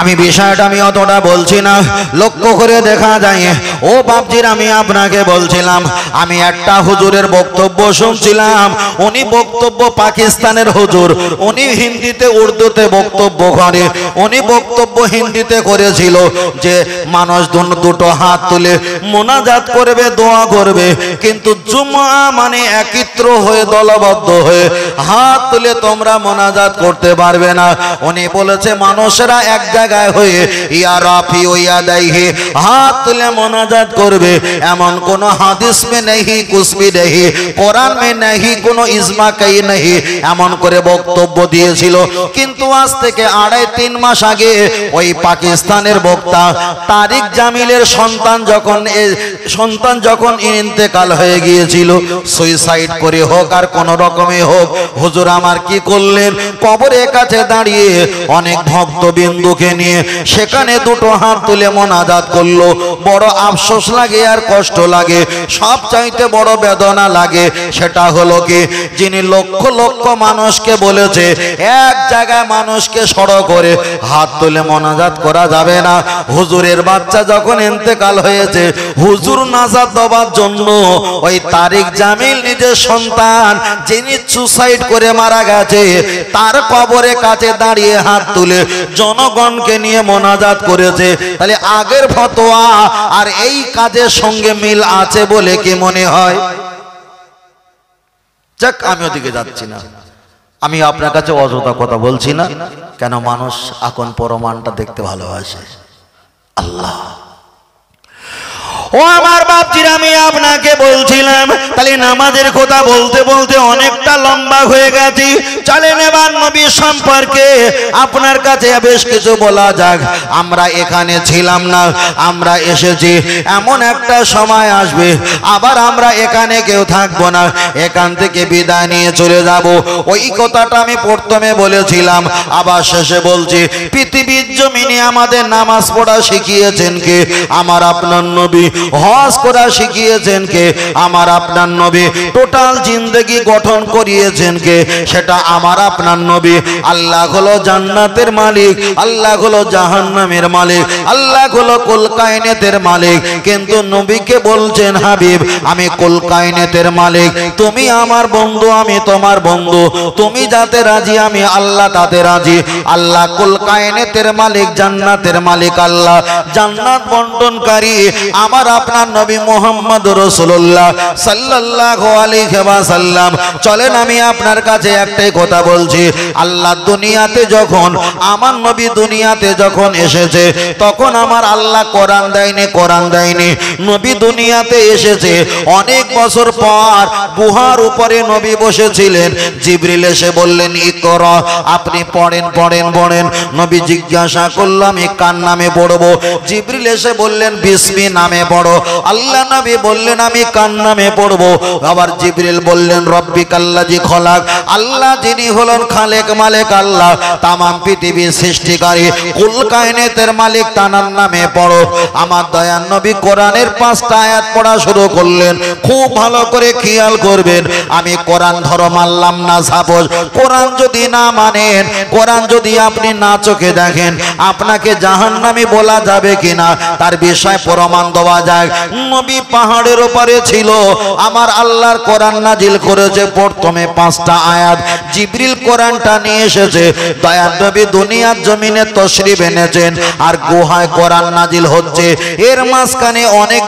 আমি বিষয়টা আমি অতটা বলছি না, লক্ষ্য করে দেখা যায়। ও বাপজির, আমি আপনাকে বলছিলাম, আমি একটা হুজুরের বক্তব্য শুনছিলাম। উনি বক্তব্য পাকিস্তানের হুজুর, উনি হিন্দিতে উর্দুতে বক্তব্য করে। উনি বক্তব্য হিন্দিতে করেছিল যে মানুষ দুটো হাত তুলে মোনাজাত করবে, দোয়া করবে, কিন্তু জুমা মানে একত্র হয়ে দলবদ্ধ হয়ে হাত তুলে তোমরা মোনাজাত করতে পারবে না। উনি বলেছে মানুষেরা এক জায়গায় হয়ে ইয়া রাফি ও ইয়া দাইহি হাত তুলে মোনাজাত করবে, এমন কোন হাদিস মে নেহি, কুছ ভি নেহি, কোরআন মে নেহি, কোন ইজমা কাই নেহি, এমন করে বক্তব্য দিয়েছিল। কিন্তু আজ থেকে 2.5-3 মাস আগে ওই পাকিস্তানের বক্তা তারিক জামিলের সন্তান যখন ইন্তেকাল হয়ে গিয়েছিল, সুইসাইড করে হোক আর কোন রকমে হোক, হুজুর আমার কি করলেন, কবরের কাছে দাঁড়িয়ে অনেক ভক্তবিন্দুকে নিয়ে সেখানে দুটো হাত তুলে মোনাজাত করলো। বড় আফসোস লাগে আর কষ্ট লাগে, সব চাইতে বড় বেদনা লাগে। সেটা হলো কি, যিনি লক্ষ লক্ষ মানুষকে বলেছে এক জায়গায় মানুষকে সড়ো করে হাত তুলে মোনাজাত করা যাবে না, হুজুরের বাচ্চা যখন ইন্তেকাল হয়েছে, হুজুর নাজাত দেওয়ার জন্য ওই তারিক জামিল নিজের সন্তান যিনি সুসাইড করে মারা গেছে তার কবরের কাছে দাঁড়িয়ে হাত তুলে জনগণকে নিয়ে মোনাজাত করেছে। তাহলে আগের ফতোয়া আর এই কাজের সঙ্গে মিল আছে বলে কি মনে হয়? যাক, আমি ওদিকে যাচ্ছি না, আমি আপনার কাছে অযথা কথা বলছি না, কেন মানুষ এখন প্রমাণটা দেখতে ভালোবাসে। আল্লাহ, ও আমার বাপজিরা, আমি আপনাকে বলছিলাম, তাহলে নামাজের কথা বলতে বলতে অনেকটা লম্বা হয়ে গেছে। চলেন এবার নবী সম্পর্কে আপনার কাছে বেশ কিছু বলা যাক। আমরা এখানে ছিলাম না, আমরা এসেছি, এমন একটা সময় আসবে আবার আমরা এখানে কেউ থাকবো না, এখান থেকে বিদায় নিয়ে চলে যাব। ওই কথাটা আমি প্রথমে বলেছিলাম, আবার শেষে বলছি, পৃথিবীর জমিনে আমাদের নামাজ পড়া শিখিয়েছেন কে? আমার আপনার নবী। হজ করা শিখিয়েছেন কে? আমার আপনার নবী। টোটাল জিন্দেগি গঠন করিয়েছেন কে? সেটা আমার আপনার নবী। আল্লাহ হলো জান্নাতের মালিক, আল্লাহ হলো জাহান্নামের মালিক, আল্লাহ হলো কুল কায়নাতের মালিক, কিন্তু নবীকে বলছেন, হাবিব আমি কুল কায়নাতের মালিক, তুমি আমার বন্ধু, আমি তোমার বন্ধু, তুমি যাতে রাজি আমি আল্লাহ তাতে রাজি। আল্লাহ কুল কায়নাতের মালিক, জান্নাতের মালিক আল্লাহ, জান্নাত বন্টনকারী আমার আপনার নবী মুহাম্মদ রাসূলুল্লাহ সাল্লাল্লাহু আলাইহি ওয়াসাল্লাম। চলেন আমি আপনার কাছে একটাই কথা বলছি, আল্লাহ দুনিয়াতে যখন, আমার নবী দুনিয়াতে যখন এসেছে, তখন আমার আল্লাহ কোরআন দেয়নি, কোরআন দেয়নি। নবী দুনিয়াতে এসেছে অনেক বছর পর, গুহার উপরে নবী বসেছিলেন, জিবরিল এসে বললেন ইকরা, আপনি পড়েন পড়েন পড়েন। নবী জিজ্ঞাসা করলাম আমি কার নামে পড়বো? জিবরিল এসে বললেন বিসমি নামে পড়ো। আল্লাহ নবী বললেন আমি কার নামে পড়বো? আবার জিবরিল বললেন রব্বিকাল্লাযী খলাক, আল্লাহ যিনি হলেন খালেক মালিক আল্লাহ, তামাম পৃথিবীর সৃষ্টিকারী কুল কায়নাতের মালিক, তার নামে পড়ো। আমার দয়ার নবী কোরআনের 5টা আয়াত পড়া শুরু করলেন। খুব ভালো করে খেয়াল করবেন, আমি কোরআন ধরো মানলাম না, সাপোজ কোরআন যদি না মানেন, কোরআন যদি আপনি না চোখে দেখেন, আপনাকে জাহান্নামী বলা যাবে কিনা তার বিষয় প্রমাণ দেওয়া যায়। নবী পাহাড়ের উপরে ছিল, আমার আল্লাহর কোরআন নাজিল করেছে প্রথমে 5টা আয়াত, জিবরিল কোরআনটা নিয়ে এসেছে, দয়ার নবী দুনিয়ার জমিনে তশরিফ এনেছেন, আর গুহায় কোরআন নাজিল হচ্ছে। এর মাঝখানে অনেক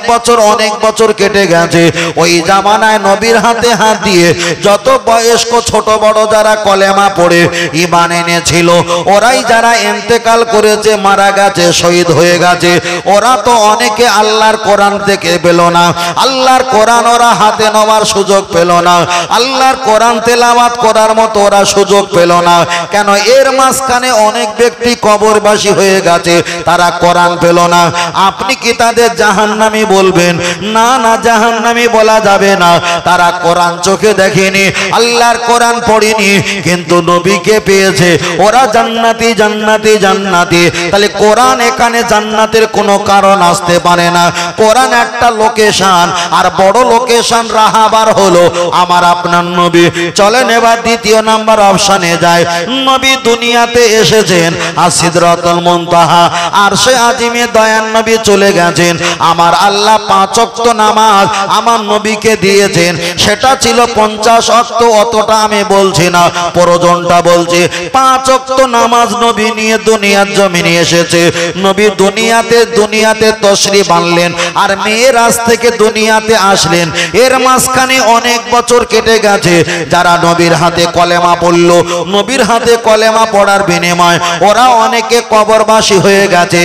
বছর কেটে গেছে। ওই জামানায় নবীর হাতে হাত দিয়ে যত বয়স্ক ছোট বড় যারা কলেমা পড়ে ঈমান এনেছিল, ওরাই যারা ইন্তেকাল করেছে, মারা গেছে, শহীদ হয়ে গেছে, ওরা তো অনেকে আল্লাহর কোরআন থেকে পেল না, আল্লাহর কোরআন ওরা হাতে নেওয়ার সুযোগ পেল না, আল্লাহর কোরআন তেলাওয়াত করার মতো ওরা সুযোগ পেল না। কেন? এর মাঝখানে অনেক ব্যক্তি কবরবাসী হয়ে গেছে, তারা কোরআন পেল না। আপনি কি তাদের জাহান্নামী বলবেন? না না, জাহান্নামী বলা যাবে না, তারা কোরআন চোখে দেখেনি, আল্লাহর কোরআন পড়েনি, কিন্তু নবীকে পেয়েছে, ওরা জান্নাতি জান্নাতি জান্নাতি। তাহলে কোরআন এখানে জান্নাতের কোনো কারণ আসতে পারে না। কোরআন একটা লোকেশন, আর বড় লোকেশন রাহাবার হলো আমার আপনার নবী। চলেন এবার দ্বিতীয় নাম্বার অপশনে যায়। নবী দুনিয়াতে এসেছেন আর সিদরাতুল মুনতাহা আরশে আজিমে দয়ার নবী চলে গেছেন। আমার আল্লাহ 5 ওয়াক্ত নামাজ আমার নবীকে দিয়েছেন, সেটা ছিল 50 ওয়াক্ত, অতটা আমি বলছি না, প্রয়োজনটা বলছি। 5 ওয়াক্ত নামাজ নবী নিয়ে দুনিয়ার জমিনে এসেছে। নবী দুনিয়াতে তশরিফ আনলেন আর মেরাজ থেকে দুনিয়াতে আসলেন। এর মাঝখানে অনেক বছর কেটে গেছে। যারা নবীর হাতে কলেমা পড়ল, নবীর হাতে কলেমা পড়ার বিনিময় ওরা অনেকে কবরবাসী হয়ে গেছে।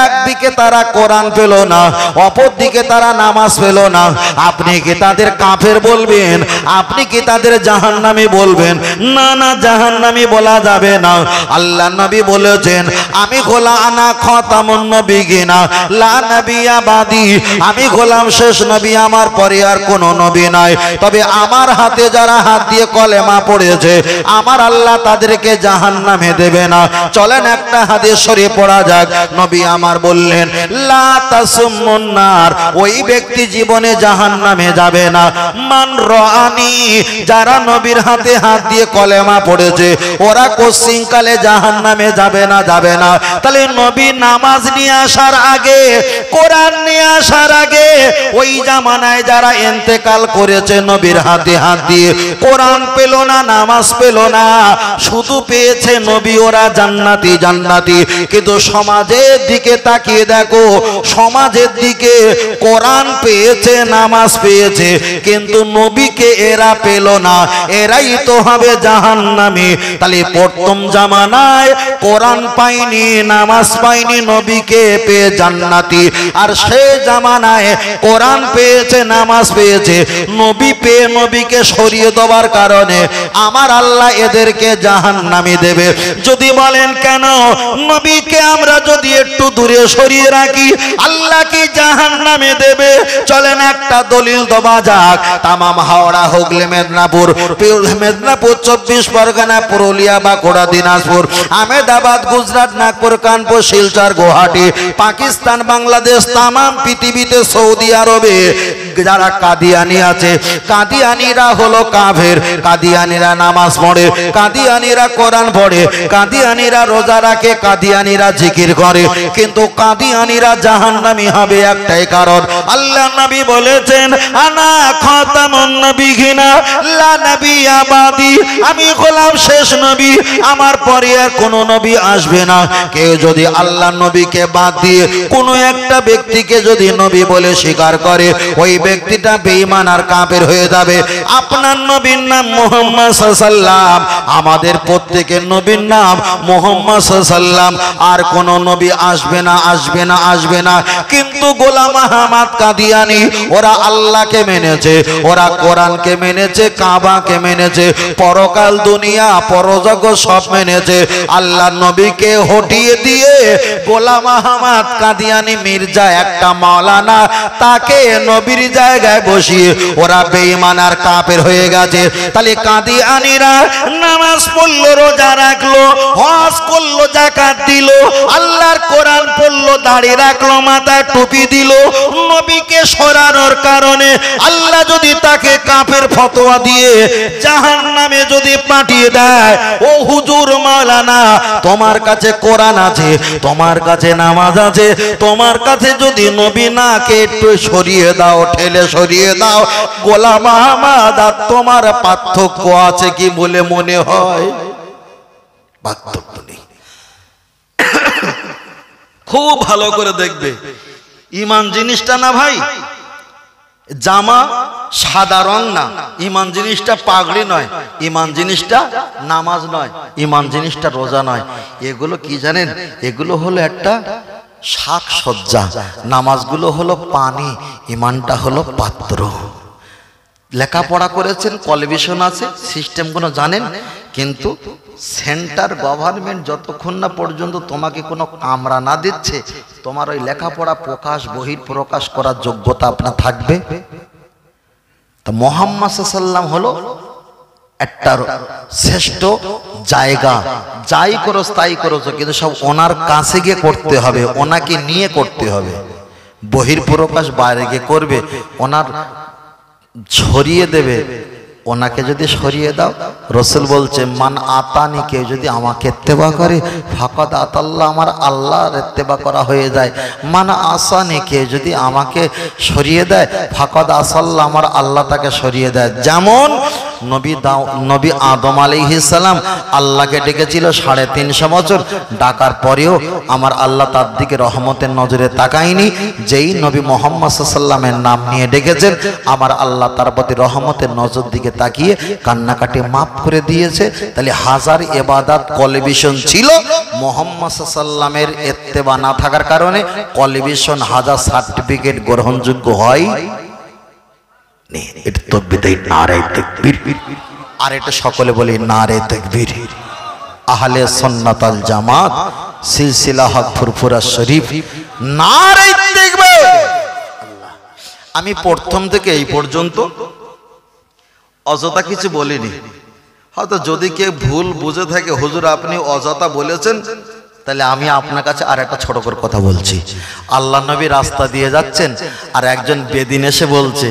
একদিকে তারা কোরআন পেল না, অপর দিকে তারা নামাজ পেল না। আপনি কি তাদের কাফের বলবেন? আপনি কি তাদের জাহান্নামী বলবেন? না না, জাহান্নামী বলা যাবে না। আল্লাহ নবী বলেছেন, আমি গোলাম আনা খাতামুন নবিয়িনা লা নবিয়্যা বাদি, আমি গোলাম শেষ নবী, আমার পরে আর কোনো নবী নাই। তবে আমার হাতে যারা হাত দিয়ে কলেমা পড়েছে আমার আল্লাহ তাদেরকে জাহান্নামে দেবে না। চলেন একটা হাদিস শরীফ পড়া যাক। নবী আমার বললেন, লা তাসুমুন নার, ওই ব্যক্তি জীবনে জাহান্নামে যাবে না। মান রাআনি, যারা নবীর হাতে হাত দিয়ে কলেমা পড়েছে ওরা কোশ্চিনকালে জাহান্নামে যাবে না, যাবে না। তাহলে নবী নামাজ নিয়ে আসার আগে, কোরআন নিয়ে আসার আগে, ওই জামানায় যারা ইন্তেকাল করেছে নবীর হাতে হাত দিয়ে, কোরআন পেল না, নামাজ পেল না, শুধু পেয়েছে নবী, ওরা জান্নাতি জান্নাতি। কিন্তু সমাজের দিকে তাকিয়ে দেখো, সমাজের দিকে কোরআন পেয়েছে, নামাজ পেয়েছে, কিন্তু নবীকে এরা পেল না, এরাই তো হবে জাহান্নামী। তাহলে প্রথম জামানায় কোরআন পাইনি, নামাজ পাইনি, নবীকে পেয়ে জান্নাতি। আর সেই জামানায় কোরআন পেয়েছে, নামাজ পেয়েছে, নবী পেয়ে নবীকে সরিয়ে দেওয়ার কারণে আমার আল্লাহ এদেরকে জাহান্নামী দেবে। যদি বলেন কেন নবীকে আমরা যদি একটু দূরে সরিয়ে রাখি আল্লাহ কি জাহান্নামে দেবে? চলেন একটা দলিল দেওয়া যাক। তামাম হাওড়া, হুগলি, মেদিনীপুর, 24 পরগনা, পুরুলিয়া, বাঁকুড়া, দিনাজপুর, আহমেদাবাদ, গুজরাট, নাগপুর, কানপুর, শিলচর, গুয়াহাটি, পাকিস্তান, বাংলাদেশ, তামাম পৃথিবীতে, সৌদি আরবে যারা কাদিয়ানি আছে, কাদিয়ানিরা হলো কাফের। কাদিয়ানিরা নামাজ পড়ে, কাদিয়ানিরা কোরআন পড়ে, কাদিয়ানিরা রোজা রাখে, কাদিয়ানিরা জিকির করে, কিন্তু কাদিয়ানিরা জাহান্নামী হবে একটাই কারণ, আল্লাহ নবী বলেছেন, আনা খাতামুন নবিয়িনা লা নবিয়্যা বাদি, আমি গোলাম শেষ নবী, আমার পরে আর কোনো নবী আসবে না। কেউ যদি আল্লাহ নবীকে বাদ দিয়ে কোনো একটা ব্যক্তিকে যদি নবী বলে স্বীকার করে, ওই ব্যক্তিটা বেঈমান আর কাফের হয়ে যাবে। আপনার নবীর নাম মুহাম্মদ সাল্লাল্লাহু আলাইহি ওয়াসাল্লাম, আমাদের প্রত্যেকের নবীর নাম মুহাম্মদ সাল্লাল্লাহু আলাইহি ওয়াসাল্লাম। আর কোন নবী আসবে না, আসবে না, আসবে না। কিন্তু গোলাম আহমদ কাদিয়ানি ওরা আল্লাহকে মেনেছে, ওরা কোরআনকে মেনেছে, কাবাকে মেনেছে, পরকাল, দুনিয়া, পরজগৎ সব মেনেছে। আল্লাহ নবীকে হটিয়ে দিয়ে গোলাম আহমদ কাদিয়ানি মির্জা একটা মাওলানা, তাকে নবীর জায়গায় বসিয়ে ওরা বেঈমান আর কাফের হয়ে গেছে। তাহলে কাদিয়ানিরা নামাজ পড়লো, রোজা রাখলো, হজ করলো, যাকাত দিল, আল্লাহর কোরআন পড়লো, দাড়ি রাখলো, মাথায় টুপি দিল, নবীকে সরানোর কারণে আল্লাহ যদি তাকে কাফের ফতোয়া দিয়ে জাহান্নামে যদি পাঠিয়ে দেয়, ও হুজুর মাওলানা, তোমার কাছে কোরআন আছে, তোমার কাছে নামাজ আছে, তোমার কাছে যদি নবী নাকে একটু সরিয়ে দাও, ঠেলে সরিয়ে দাও, গোলাম আহমদ আর তোমার পার্থক্য আছে কি বলে মনে হয়? পার্থক্য নেই। খুব ভালো করে দেখবে, ঈমান জিনিসটা না ভাই, জামা সাদা রং না, ঈমান জিনিসটা পাগড়ি নয়, ঈমান জিনিসটা নামাজ নয়, ঈমান জিনিসটা রোজা নয়। এগুলো কি জানেন? এগুলো হলো একটা শাকসজ্জা, নামাজগুলো হলো পানি, ঈমানটা হলো পাত্র। লেখাপড়া করেছেন, কোয়ালিফিকেশন আছে, সিস্টেমগুলো জানেন, কিন্তু সেন্টার গভর্নমেন্ট যতক্ষণ না পর্যন্ত তোমাকে কোনো কামরা না দিচ্ছে, তোমার ওই লেখাপড়া প্রকাশ বহির প্রকাশ করার যোগ্যতা আপনার থাকবে। তা মুহাম্মদ সাল্লাল্লাহু আলাইহি ওয়াসাল্লাম হলো একটা শ্রেষ্ঠ জায়গা, যাই করো তাই করো, কিন্তু সব ওনার কাছে গিয়ে করতে হবে, ওনাকে নিয়ে করতে হবে। বহির্প্রকাশ বাইরে গিয়ে করবে, ওনার ছড়িয়ে দেবে, ওনাকে যদি সরিয়ে দাও, রসুল বলছে মান আতানি, কেউ যদি আমাকে ইত্তেবা করে ফাকাদ আতাল্লাহ, আমার আল্লাহর ইত্তেবা করা হয়ে যায়। মান আসানি, কেউ যদি আমাকে সরিয়ে দেয় ফাকাদ আসাল্লাহ, আমার আল্লাহ তাকে সরিয়ে দেয়। যেমন নবী আদম আলাইহিস সালাম আল্লাহকে ডেকেছিল 350 বছর, ডাকার পরেও আমার আল্লাহ তার দিকে রহমতের নজরে তাকায়নি। যেই নবী মুহাম্মদ সাল্লাল্লাহু আলাইহি ওয়াসাল্লামের নাম নিয়ে ডেকেছেন, আমার আল্লাহ তার প্রতি রহমতের নজর দিকে তাকিয়ে কান্নাকাটি মাফ করে দিয়েছে। তাহলে হাজার ইবাদত কলিভিশন ছিল, মুহাম্মদ সাল্লাল্লাহু আলাইহি ওয়াসাল্লামের ইত্তেবা না থাকার কারণে কলিভিশন হাজার সার্টিফিকেট গ্রহণযোগ্য হয়। এটা তাকবীর, নারে তাকবীর। আর এটা সকলে বলি নারে তাকবীর। আহলে সুন্নাত ওয়াল জামাত সিলসিলা হক ফুরফুরা শরীফ, নারে তাকবীর। আমি প্রথম থেকে এই পর্যন্ত অযথা কিছু বলিনি। হয়তো যদি কেউ ভুল বুঝে থাকে, হুজুর আপনি অযথা বলেছেন, তাহলে আমি আপনার কাছে আর একটা ছোট করে কথা বলছি। আল্লাহ নবী রাস্তা দিয়ে যাচ্ছেন, আর একজন বেদিন এসে বলছে,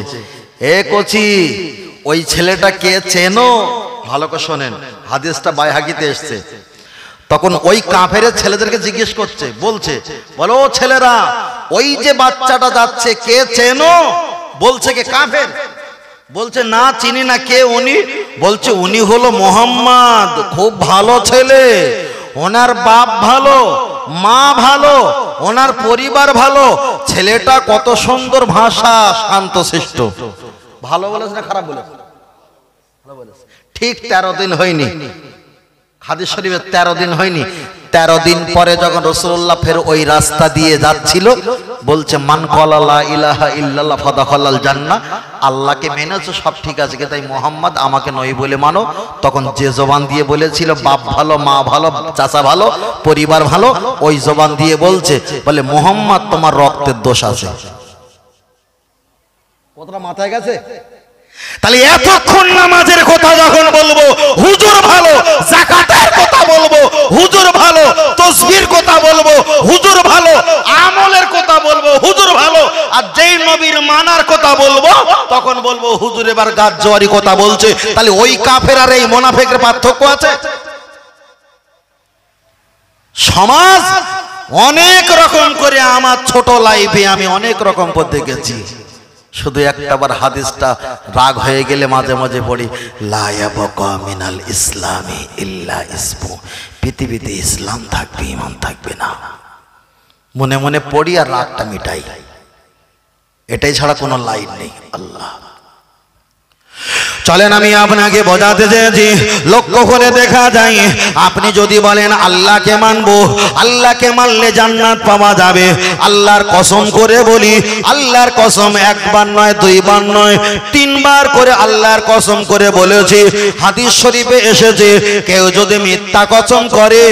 এ কচি, ওই ছেলেটা কে চেনো? ভালো করে শোনেন, হাদিসটা বাইহাকিতে এসছে। তখন ওই কাফেরের ছেলেদেরকে জিজ্ঞেস করছে, বলছে, বলো ছেলেরা, ওই যে বাচ্চাটা যাচ্ছে কে চেনো? বলছে কে? কাফের। বলছে না চিনি না। কে উনি? বলছে উনি হলো মুহাম্মদ, খুব ভালো ছেলে, ওনার বাপ ভালো, মা ভালো, ওনার পরিবার ভালো, ছেলেটা কত সুন্দর ভাষা, শান্তশিষ্ট। ভালো বলেছে না খারাপ বলেছে? ঠিক 13 দিন হয়নি, হাদিস শরীফে 13 দিন হয়নি। 13 দিন পরে যখন রাসূলুল্লাহ ফের ওই রাস্তা দিয়ে যাচ্ছিল, বলছে মান ক্বালা লা ইলাহা ইল্লাল্লাহ ফাদাখালাল জান্নাহ, আল্লাহকে মেনেছো সব ঠিক আছে, তাই মুহাম্মদ আমাকে নই বলে মানো। তখন যে জবান দিয়ে বলেছিল বাপ ভালো, মা ভালো, চাচা ভালো, পরিবার ভালো, ওই জবান দিয়ে বলছে, বলে মুহাম্মদ তোমার রক্তের দোষ আছে। কতটা মাথায় গেছে? তাহলে এতক্ষণ নামাজের কথা যখন বলবো হুজুর ভালো, যাকাতের কথা বলবো হুজুর ভালো, তাসবির কথা বলবো হুজুর ভালো, আমলের কথা বলবো হুজুর ভালো, আর যেই নবীর মানার কথা বলবো তখন বলবো হুজুর এবার গাছ জোয়ারি কথা বলছে। তাহলে ওই কাফের আর এই মুনাফিকের পার্থক্য আছে? সমাজ অনেক রকম করে, আমার ছোট লাইফে আমি অনেক রকম পথে গেছি। শুধু একটাবার হাদিসটা রাগ হয়ে গেলে মাঝে মাঝে পড়ি, লা ইয়াবকা মিনাল ইসলামি ইল্লা ইসমু, পৃথিবীতে ইসলাম থাকবে, ঈমান থাকবে না। মনে মনে পড়ি আর রাগটা মিটাই, এটাই ছাড়া কোনো লাইন নেই। আল্লাহ চলেন আমি আপনাকে বোঝাতে চেয়েছি, লক্ষ্য করে দেখা যায়, আপনি যদি বলেন আল্লাহকে মানবো, আল্লাহকে মানলে জান্নাত পাওয়া যাবে, আল্লাহর কসম করে বলি, আল্লাহর কসম একবার নয়, দুইবার নয়, 3 বার করে আল্লাহর কসম করে বলেছি। হাদিস শরীফে এসেছে, কেউ যদি মিথ্যা কসম করে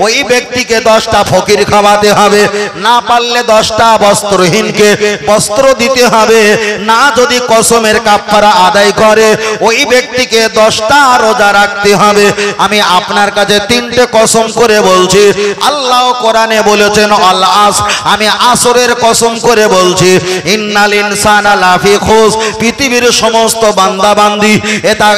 ওই ব্যক্তিকে 10টা ফকির খাওয়াতে হবে, না পারলে 10টা বস্ত্রহীনকে বস্ত্র দিতে হবে, না যদি কসমের কাফারা আদায় করে ওই ব্যক্তিকে 10টা রোজা রাখতে হবে। আমি আপনার কাছে 3টে কসম করে বলছি, আল্লাহ কোরআনে বলেছেন আল আসর, আমি আসরের কসম করে বলছি, ইন্নাল ইনসানা লাফি খুস, পৃথিবীর সমস্ত বান্দা বান্দি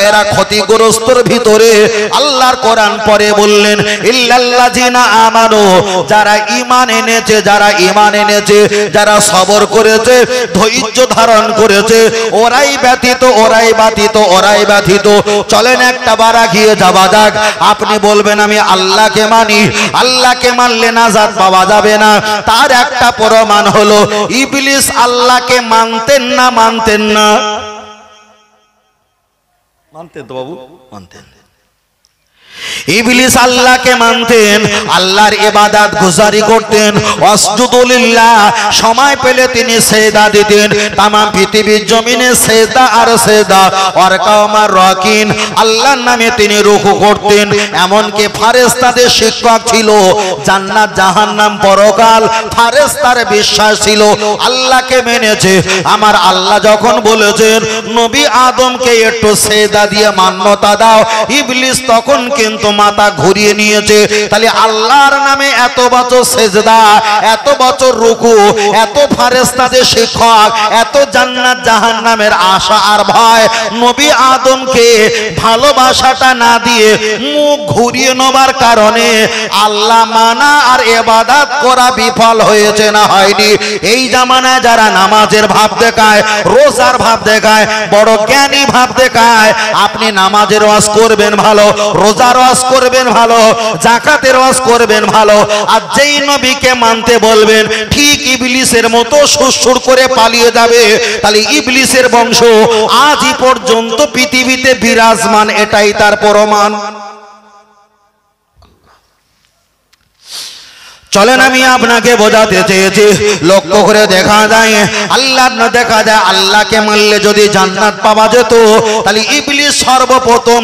এরা ক্ষতিগ্রস্তর ভিতরে। আল্লাহর কোরআন পরে বললেন ইল্লাল্লাযিনা আমানু, যারা ঈমান এনেছে, যারা ঈমান এনেছে, যারা সবর করেছে, ধৈর্য ধারণ করেছে, ওরাই ব্যতীত, ওরাই ব্যতীত, ওরাই ব্যতীত। চলেন একটা বার এগিয়ে যাওয়া যাক। আপনি বলবেন আমি আল্লাহকে মানি, আল্লাহকে মানলে নাজাত পাওয়া যাবে না। তার একটা প্রমাণ হলো ইবলিস আল্লাহকে মানতেন না, মানতেন না? মানতেন তো বাবু, মানতেন। ইবলিস আল্লাহকে মানতেন, আল্লাহর ইবাদত গুজারি করতেন, ওয়াসজুদু লিল্লাহ, সময় পেলে তিনি সেজদা দিতেন। তাম পৃথিবীর জমিনে সেজদা আর সেজদা, আর কাওমার রাকিন, আল্লাহর নামে তিনি রুকু করতেন। এমনকি ফেরেশতাদের শিক্ষক ছিল, জান্নাত জাহান্নাম পরকাল ফেরেশতার বিশ্বাস ছিল, আল্লাহকে মেনেছে। আমার আল্লাহ যখন বলেছেন নবী আদমকে একটু সেজদা দিয়ে মান্যতা দাও, ইবলিস তখন কিন্তু কিন্তু মাথা ঘুরিয়ে নিয়েছে। তাহলে আল্লাহর নামে এত বছর সেজদা, এত বছর রুকু, এত ফেরেশতাদের শিক্ষক, এত জান্নাত জাহান্নামের আশা আর ভয়, নবী আদমকে ভালোবাসাটা না দিয়ে মুখ ঘুরিয়ে নেবার কারণে আল্লাহ মানা আর ইবাদত করা বিফল হয়েছে না হয়নি? এই জামানায় যারা নামাজের ভাব দেখায়, রোজার ভাব দেখায়, বড় জ্ঞানী ভাব দেখায়, আপনি নামাজের ওয়াজ করবেন ভালো, রোজার ওয়াজ করবেন ভালো, যাকাতের ওয়াজ করবেন ভালো, আর যেই নবীকে মানতে বলবেন ঠিক ইবলিসের মতো সুরসুর করে পালিয়ে যাবে। তাহলে ইবলিসের বংশ আজই পর্যন্ত পৃথিবীতে বিরাজমান, এটাই তার প্রমাণ। চলেন আমি আপনাকে বোঝাতে চেয়েছি, লক্ষ্য করে দেখা যায় আল্লাহ না দেখা যায় আল্লাহকে মানলে যদি জান্নাত পাওয়া যেত, তাহলে ইবলিস সর্বপ্রথম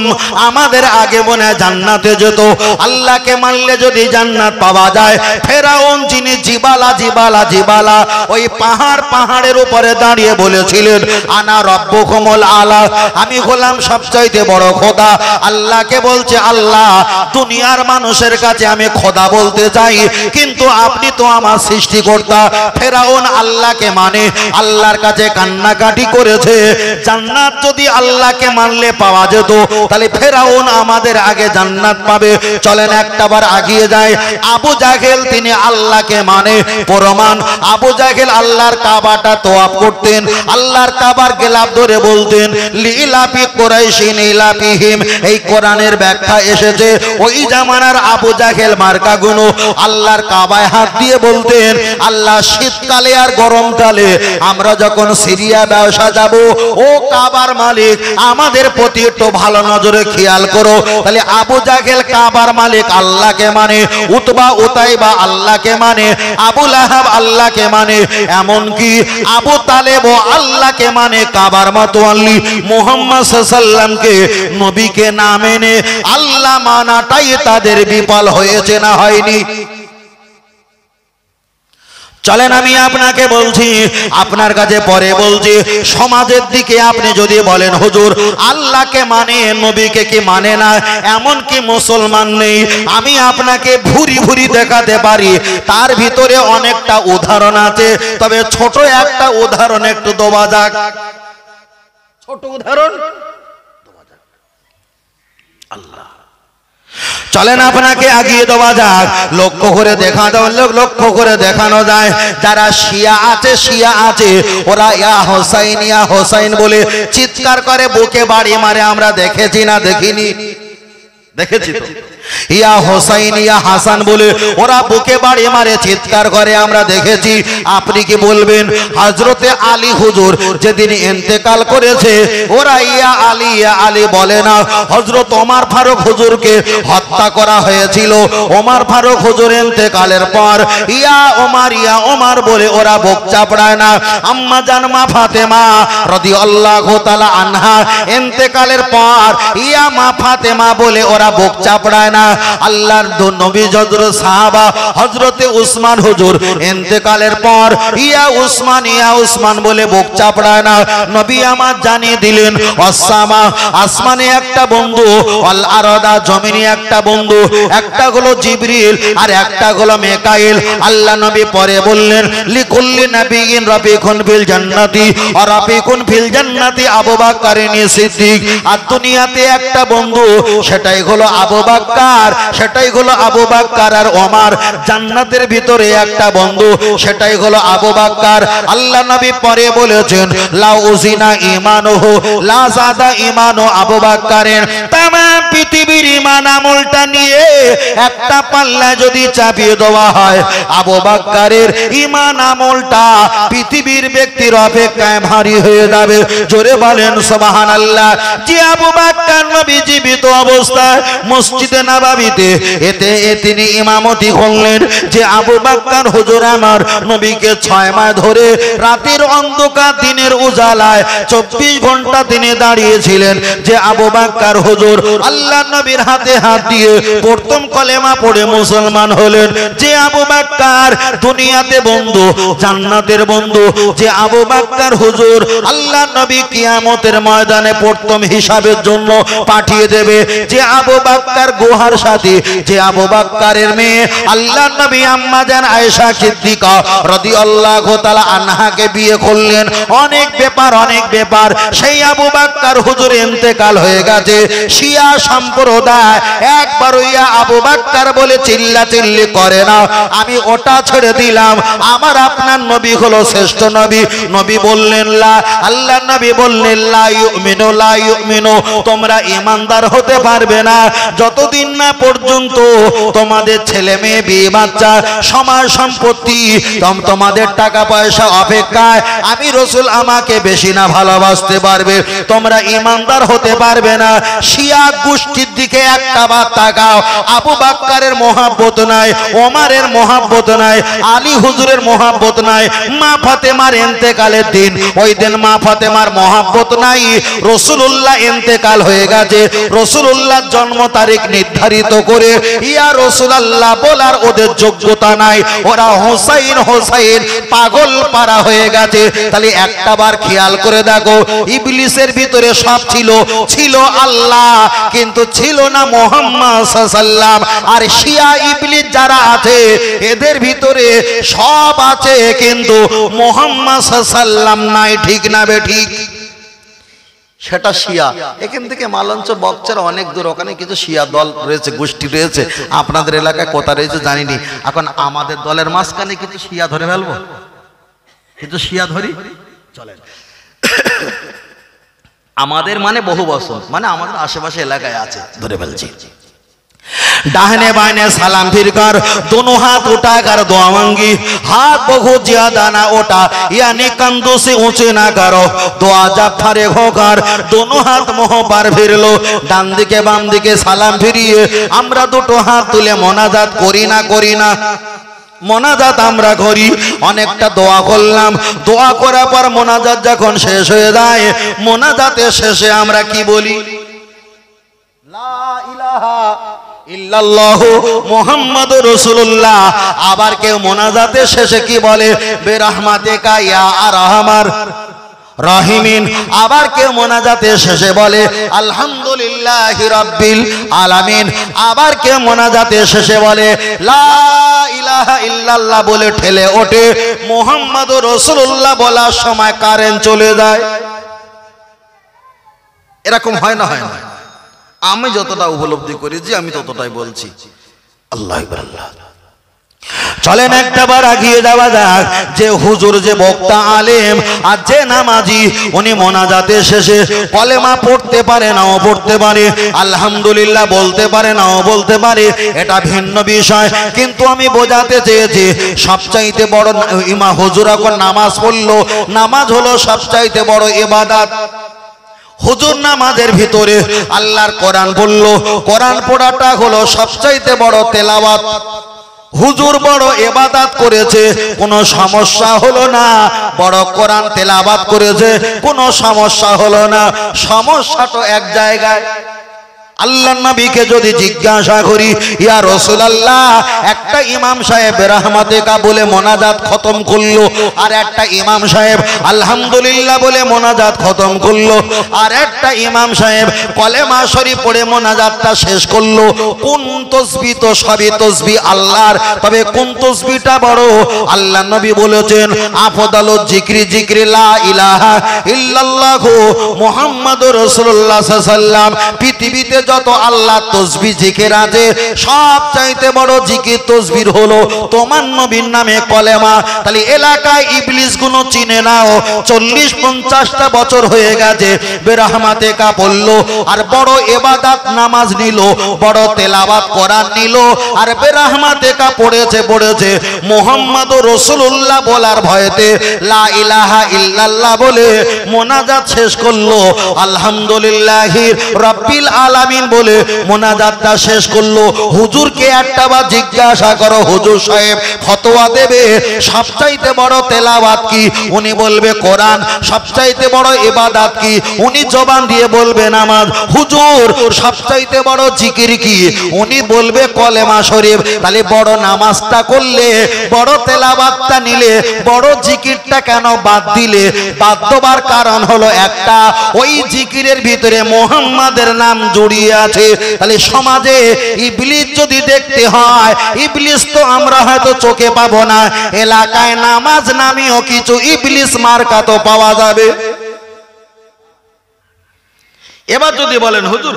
আমাদের আগে মনে জান্নাতে যেত। আল্লাহকে মানলে যদি জান্নাত পাওয়া যায়, ফেরাউন যিনি জিবালা জিবালা জিবালা ওই পাহাড়ের উপরে দাঁড়িয়ে বলেছিলেন আনা রব্বুকুমুল আলা, আমি হলাম সবচাইতে বড় খোদা। আল্লাহকে বলছে আল্লাহ দুনিয়ার মানুষের কাছে আমি খোদা বলতে চাই, কিন্তু আপনি তো আমার সৃষ্টিকর্তা। ফেরাউন আল্লাহকে মানে আল্লাহর কাছে কান্নাকাটি করেছে। জান্নাত যদি আল্লাহকে মানলে পাওয়া যেত, তাহলে ফেরাউন আমাদের আগে জান্নাত পাবে। চলেন একটাবার আগিয়ে যায়। আবু জাহেল তিনি আল্লাহকে মানে, প্রমাণ আবু জাহেল আল্লাহর কাবাটা তোয়াফ করতেন, আল্লাহর কাবার গেলাপ ধরে বলতেন লিলাফি কুরাইশিন ইলাফিহিম। এই কোরআনের ব্যাখ্যা এসেছে ওই জামানার আবু জাহেল মার্কাগুনো আল্লাহর কাবায় হাত দিয়ে বলতেন আল্লাহ শীতকালে আর গরমকালে আমরা যখন সিরিয়া ব্যবসা যাব, ও কাবার মালিক আমাদের প্রতি একটু ভালো নজরে খেয়াল করো। তাহলে আবু জাহেল কাবার মালিক আল্লাহকে মানে, উতবা উতাইবা আল্লাহকে মানে, আবু লাহাব আল্লাহকে মানে, এমনকি আবু তালেব আল্লাহকে মানে। কাবার মাতোয়াল্লি মুহাম্মদ সাল্লাল্লাহু আলাইহি ওয়াসাল্লামকে নবীকে না মেনে আল্লাহ মানাটাই তাদের বিফল হয়েছে না হয়নি? চলেন আমি আপনাকে বলছি, আপনার কাছে পরে বলছি, সমাজের দিকে আপনি যদি বলেন হুজুর আল্লাহকে মানে নবীকে কি মানে না, এমন কি মুসলমান নেই? আমি আপনাকে ভুরি ভুরি দেখাতে পারি, তার ভিতরে অনেকটা উদাহরণ আছে, তবে ছোট একটা উদাহরণ একটু দেওয়া যাক। ছোট উদাহরণ আল্লাহ। চলেন আপনাকে আগিয়ে দেওয়া যাক, লক্ষ্য করে দেখানো যায় যারা শিয়া আছে ওরা ইয়া হোসাইন বলে চিৎকার করে, বুকে বাড়ি মারে। আমরা দেখেছি না দেখিনি? দেখেছি তো। ইয়া হোসাইন ইয়া হাসান বলে ওরা বুকে বাড়ি মারে, চিৎকার করে, আমরা দেখেছি। আপনি কি বলবেন হযরতে আলী হুজুর যেদিন ইন্তেকাল করেছে ওরা ইয়া আলী বলে না? হযরত ওমর ফারুক হুজুরকে হত্যা করা হয়েছিল, ওমর ফারুক হুজুর ইন্তেকালের পর ইয়া ওমর বলে ওরা বুক চাপড়ায় না? আম্মা জান মা ফাতেমা রাদিয়াল্লাহু তাআলা আনহা ইন্তেকালের পর ইয়া মা ফাতেমা বলে ওরা বুক চাপড়ায় না? আল্লাহর নবী হযরত সাহাবা হযরতে উসমান হুজুর ইন্তেকালের পর ইয়া উসমান বলে বুক চাপড়ায় না? নবী আমার জানিয়ে দিলেন আসসামা আসমানে একটা বন্ধু, আল আরদা জমিনে একটা বন্ধু, একটা হলো জিবরিল আর একটা হলো মিকাইল। আল্লাহ নবী পরে বললেন লিকুল্লি নাবিয়িন রাফিকুন ফিল জান্নাতি আর রাফিকুন ফিল জান্নাতি আবু বকর সিদ্দিক। আর দুনিয়াতে একটা বন্ধু, সেটাই হলো আবু বকর, সেটাই হলো আবু বকর আর ওমর। জান্নাতের ভিতরে একটা বন্ধু, সেটাই হলো আবু বকর। আল্লাহ নবী পরে বলেছেন লা উজিনা ঈমানুহু লা যাদা ঈমানু আবু বকরের। তাম পৃথিবীর ঈমান আমলটা নিয়ে একটা পাল্লা যদি চাপিয়ে দেওয়া হয়, আবু বকরের ঈমান আমলটা পৃথিবীর ব্যক্তির অপেক্ষায় ভারী হয়ে যাবে। জোরে বলেন সুবহানাল্লাহ। যে আবু বকর নবী জীবিত অবস্থায় মসজিদে নববীতে তিনি ইমামতি করলেন, যে আবু বকর হুজুর আমার নবীকে 6 মাস ধরে রাতের অন্ধকার দিনের উজালায় 24 ঘন্টা তিনি দাঁড়িয়েছিলেন। যে আবু বকর হুজুর আল্লাহ নবীর হাতে হাত দিয়ে প্রথম কলেমা পড়ে মুসলমান হলেন। যে আবু বকর দুনিয়াতে বন্ধু, জান্নাতের বন্ধু। যে আবু বকর হুজুর আল্লাহ নবী কিয়ামতের ময়দানে প্রথম হিসাবের জন্য পাঠিয়ে দেবে। যে আবু বকর গুহা লোহার সাথে যে আবু বকরের মেয়ে আল্লাহর নবী আম্মা জান আয়েশা সিদ্দিকা রাদিয়াল্লাহু তাআলা আনহাকে বিয়ে করলেন। অনেক ব্যাপার সেই আবু বকর হুজুর ইন্তেকাল হয়ে গেছে। শিয়া সম্প্রদায় একবার ওইয়া আবু বকর বলে চিল্লাচিল্লি করে না, আমি ওটা ছেড়ে দিলাম, আমার আপনার নবী হলো শ্রেষ্ঠ নবী। নবী বললেন লা, আল্লাহর নবী বললেন লা ইউমিনু, তোমরা ঈমানদার হতে পারবে না যতদিন না পর্যন্ত তোমাদের ছেলে মেয়ে বিয়ে বাচ্চা সমাজ সম্পত্তি তোমাদের টাকা পয়সা অপেক্ষায় আমি রাসূল আমাকে বেশি না ভালোবাসতে পারবে, তোমরা ঈমানদার হতে পারবে না। শিয়া গোষ্ঠীর দিকে একটা বার তাকাও, আবু বকরের মহব্বত নাই, ওমরের মহব্বত নাই, আলী হুজুরের মহব্বত নাই। মা ফাতেমার ইন্তেকালের দিন, ওই দিন মা ফাতেমার মহব্বত নাই। রাসূলুল্লাহ ইন্তেকাল হয়ে গেছে, রাসূলুল্লাহর জন্ম তারিখ নির্ধারিত করে ইয়া রাসূলুল্লাহ বলার ওদের যোগ্যতা নাই। ওরা হোসাইন পাগল পারা হয়ে গেছে। তাহলে একটা বার খেয়াল করে দেখো, ইবলিসের ভিতরে সব ছিল আল্লাহ, কিন্তু ছিল না মুহাম্মদ সাল্লাল্লাহু আলাইহি ওয়াসাল্লাম। আর শিয়া ইবলিস যারা আছে এদের ভিতরে সব আছে, কিন্তু মুহাম্মদ সাল্লাল্লাহু আলাইহি ওয়াসাল্লাম নাই। ঠিক না বে ঠিক? সেটা শিয়া। এখান থেকে মালঞ্চ বকচার অনেক দূর, ওখানে কিছু শিয়া দল রয়েছে, গোষ্ঠী রয়েছে। আপনাদের এলাকায় কোথা রয়েছে জানিনি। এখন আমাদের দলের মাঝখানে কিছু শিয়া ধরে ফেলবো, কিছু শিয়া ধরি চলেন। আমাদের মানে বহু বছর, মানে আমাদের আশেপাশে এলাকায় আছে, ধরে ফেলছি। दाहिने बाएं सलाम फिर कर, दोनों हाथ उठाकर दुआ मांगी, हाथ बहुत ज्यादा ना उठा यानी कंधों से ऊंचे ना करो। दुआ जब फारिग होकर दोनों हाथ मुंह पर फिर लो, डान दिके बाम दिके सलाम फिरिए আমরা দুটো হাত তুলে মোনাজাত করি না মোনাজাত আমরা করি। অনেকটা দোয়া করলাম, দোয়া করার পর মোনাজাত যখন শেষ হয়ে যায়, মোনাজাতের শেষে আমরা কি বলি? লা ইলাহা ইল্লাল্লাহু মুহাম্মাদুর রাসূলুল্লাহ। আবার কেউ মোনাজাতের শেষে কি বলে? বিরহমাতিকা ইয়া আরহামার রাহিমিন। আবার কেউ মোনাজাতের শেষে বলে আলহামদুলিল্লাহি রাব্বিল আলামিন। আবার কেউ মোনাজাতের শেষে বলে লা ইলাহা ইল্লাল্লাহ বলে ঠেলে ওঠে। মুহাম্মাদুর রাসূলুল্লাহ বলার সময় কারেন্ট চলে যায়। এরকম হয় না? হয় না? আমি যতটা উপলব্ধি করেছি আমি ততটাই বলছি। আল্লাহু আকবার। আল্লাহ। চলেন একটা বার এগিয়ে যাওয়া যাক। যে হুজুর, যে বক্তা আলেম আর যে নামাজি, উনি মোনাজাতের শেষে কলেমা পড়তে পারে নাও পড়তে পারে, আলহামদুলিল্লাহ বলতে পারে নাও বলতে পারে, এটা ভিন্ন বিষয়। কিন্তু আমি বোঝাতে চেয়েছি সবচাইতে বড় ইমাম হুজুর এখন নামাজ পড়লো, নামাজ হলো সবচাইতে বড় ইবাদত। হুজুর নামাজের ভিতরে আল্লাহর কোরআন পড়লো, কোরআন পড়াটা হলো সবচাইতে বড় তেলাওয়াত। হুজুর বড় ইবাদত করেছে, কোনো সমস্যা হলো না। বড় কোরআন তেলাওয়াত করেছে, কোনো সমস্যা হলো না। সমস্যাটা এক জায়গায়। আল্লাহর নবীকে যদি জিজ্ঞাসা করি ইয়া রাসূলুল্লাহ, একটা ইমাম সাহেব রাহমাতিকা বলে মোনাজাত খতম করলো, আর একটা ইমাম সাহেব আলহামদুলিল্লাহ বলে মোনাজাত খতম করলো, আর একটা ইমাম সাহেব কলেমা শরীফ পড়ে মোনাজাতটা শেষ করলো। কোন তাসবিহ? তো সবই তাসবিহ আল্লাহর, তবে কোন তাসবিহটা বড়? আল্লাহর নবী বলেছেন আফদালুজ জিকরি জিকরি লা ইলাহা ইল্লাল্লাহু মুহাম্মাদুর রাসূলুল্লাহ সাল্লাল্লাহু আলাইহি ওয়াসাল্লাম। পৃথিবীতে যত আল্লাহ তসবিহ জিকির আছে, সব চাইতে বড় জিকির তসবিহ হলো তোমার নবীর নামে কলেমা। তাহলে এলাকায় ইবলিস গুলো চিনে নাও। 40-50টা বছর হয়ে গেছে বেরহমাতিকা পড়লো, আর বড় ইবাদত নামাজ নিল, বড় তেলাওয়াত কোরআন নিল, আর বেরহমাতিকা পড়েছে মুহাম্মাদুর রাসূলুল্লাহ বলার ভয়েতে লা ইলাহা ইল্লাল্লাহ বলে মোনাজাত শেষ করলো। আলহামদুলিল্লাহি রাব্বিল আলামিন বলে মোনাজাতটা শেষ করলো। হুজুরকে একটা বার জিজ্ঞাসা করো, হুজুর সাহেব ফতোয়া দেবে সবচাইতে বড় তেলাওয়াত কি? উনি বলবে কোরআন। সবচাইতে বড় ইবাদত কি? উনি জবান দিয়ে বলবে নামাজ। হুজুর সবচাইতে বড় জিকির কি? উনি বলবে কলেমা শরীফ। তাহলে বড় নামাজটা করলে, বড় তেলাওয়াতটা নিলে, বড় জিকিরটা কেন বাদ দিলে? বাদ দেবার কারণ হলো একটা, ওই জিকিরের ভিতরে মুহাম্মাদের নাম জড়িয়ে লুকিয়ে আছে। তাহলে সমাজে ইবলিস যদি দেখতে হয়, ইবলিস তো আমরা হয়তো চোখে পাবো না, এলাকায় নামাজ নামিও কিছু ইবলিস মার্কা তো পাওয়া যাবে। এবার যদি বলেন হুজুর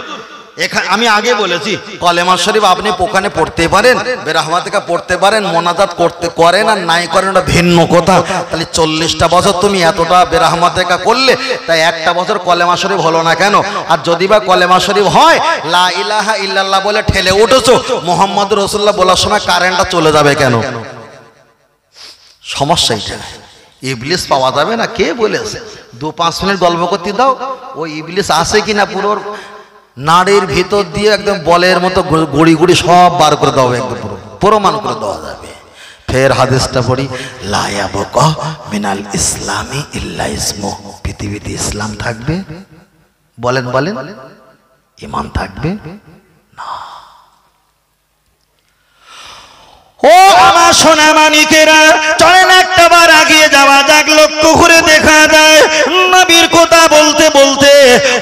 আমি আগে বলেছি কলেমা শরীফ আপনি ওখানে পড়তে পারেন, বেরাহমা থেকে পড়তে পারেন, মোনাজাত করতে করেন আর নাই করেন ওটা ভিন্ন কথা। তাহলে 40টা বছর তুমি এতটা বেরাহমা থেকে করলে, তাই একটা বছর কলেমা শরীফ হলো না কেন? আর যদি বা কলেমা শরীফ হয়, লা ইলাহা ইল্লাল্লাহ বলে ঠেলে উঠেছো, মুহাম্মদুর রাসূলুল্লাহ বলার সময় কারেন্টটা চলে যাবে কেন? সমস্যা এটা। ইবলিস পাওয়া যাবে না কে বলেছে? 2-5 মিনিট গল্প করতে দাও, ওই ইবলিস আসে কিনা পুরো নাড়ির ভিতর দিয়ে একদম বলের মতো গুড়ি গুড়ি সব বার করে দেওয়া, একদম পুরো প্রমাণ করে দেওয়া যাবে। ফের হাদিসটা পড়ি, লা ইয়াবকা মিনাল ইসলামি ইল্লা ইসমু, পৃথিবীতে ইসলাম থাকবে, বলেন বলেন, ঈমান থাকবে না। ও আমার সোনা মানিকেরা, চলেন একটা বার আগিয়ে যাওয়া যাক। লক্ষ্য করে দেখা যায় নবীর কথা বলতে বলতে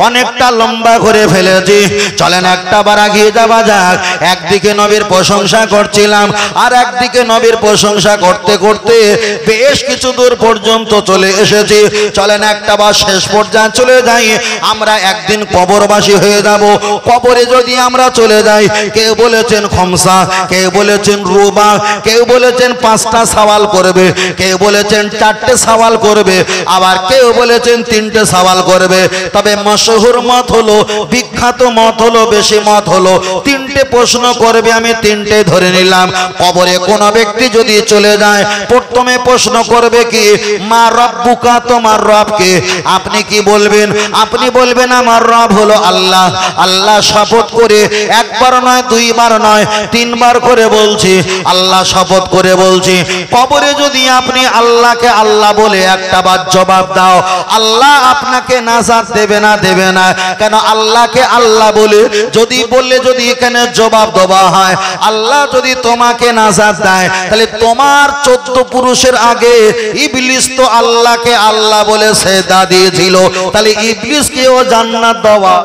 অনেকটা লম্বা করে ফেলেছি। চলেন একটা বার আগিয়ে যাওয়া যাক। একদিকে নবীর প্রশংসা করছিলাম, আর একদিকে নবীর প্রশংসা করতে করতে বেশ কিছু দূর পর্যন্ত চলে এসেছি। চলেন একটা বার শেষ পর্যায়ে চলে যাই। আমরা একদিন কবরবাসী হয়ে যাব। কবরে যদি আমরা চলে যাই, কেউ বলেছেন খমসা, কেউ বলেছেন রুবা, কেউ বলেছেন 5টা সওয়াল করবে, কেউ বলেছেন 4টে সওয়াল করবে, আবার কেউ বলেছেন 3টে সওয়াল করবে। তবে মশহুর মত হলো, বিখ্যাত মত হলো, বেশি মত হলো 3টে প্রশ্ন করবে। আমি 3টে ধরে নিলাম। কবরে কোন ব্যক্তি যদি চলে যায়, প্রথমে প্রশ্ন করবে কি, মা রব্বুকা, তোমার রব কে? আপনি কি বলবেন? আপনি বলবেন আমার রব হলো আল্লাহ। আল্লাহ শপথ করে একবার নয়, 2বার নয়, 3বার করে বলছি, আল্লাহ শপথ করে বলছি। কবরে যদি আপনি আল্লাহকে আল্লাহ বলে একটা বার জবাব দাও, আল্লাহ আপনাকে নাজাত দেবে না, দেবে না। কেন? আল্লাহকে আল্লাহ বলে যদি এখানে জবাব দেওয়া হয়, আল্লাহ যদি তোমাকে নাজাত দেয়, তাহলে তোমার 14 পুরুষের আগে ইবলিস তো আল্লাহকে আল্লাহ বলে সেজদা দিয়েছিল, তাহলে ইবলিসকেও জান্নাত দেওয়া।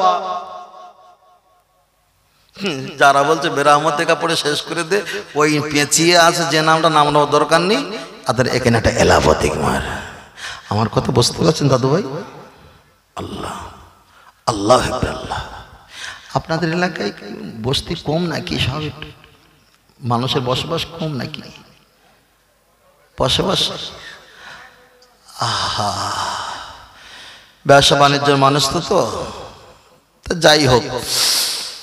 যারা বলছে বেরাহমত থেকে পড়ে শেষ করে দে, ওই পেঁচিয়ে আছে যে নামটা, নাম নেওয়ার দরকার নেই, তাদের এখানে একটা এলাবতিক মার। আমার কথা বুঝতে পারছেন দাদু ভাই? আল্লাহ আল্লাহ আল্লাহ। আপনাদের এলাকায় বস্তি কম নাকি? সব মানুষের বসবাস কম নাকি? বসবাস আহা, ব্যবসা বাণিজ্যের মানুষ তো যাই হোক,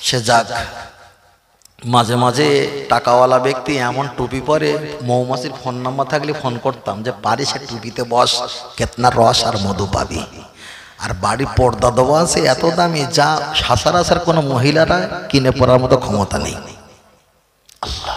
সে যাক। মাঝে মাঝে টাকাওয়ালা ব্যক্তি এমন টুপি পরে, মৌমাছির ফোন নাম্বার থাকলে ফোন করতাম যে পারি সে টুপিতে বস, কেতনা রস আর মধু পাবি। আর বাড়ি পর্দা দেওয়া আছে এত দামি, যা সচরাচর কোনো মহিলারা কিনে পড়ার মতো ক্ষমতা নেই। আল্লাহ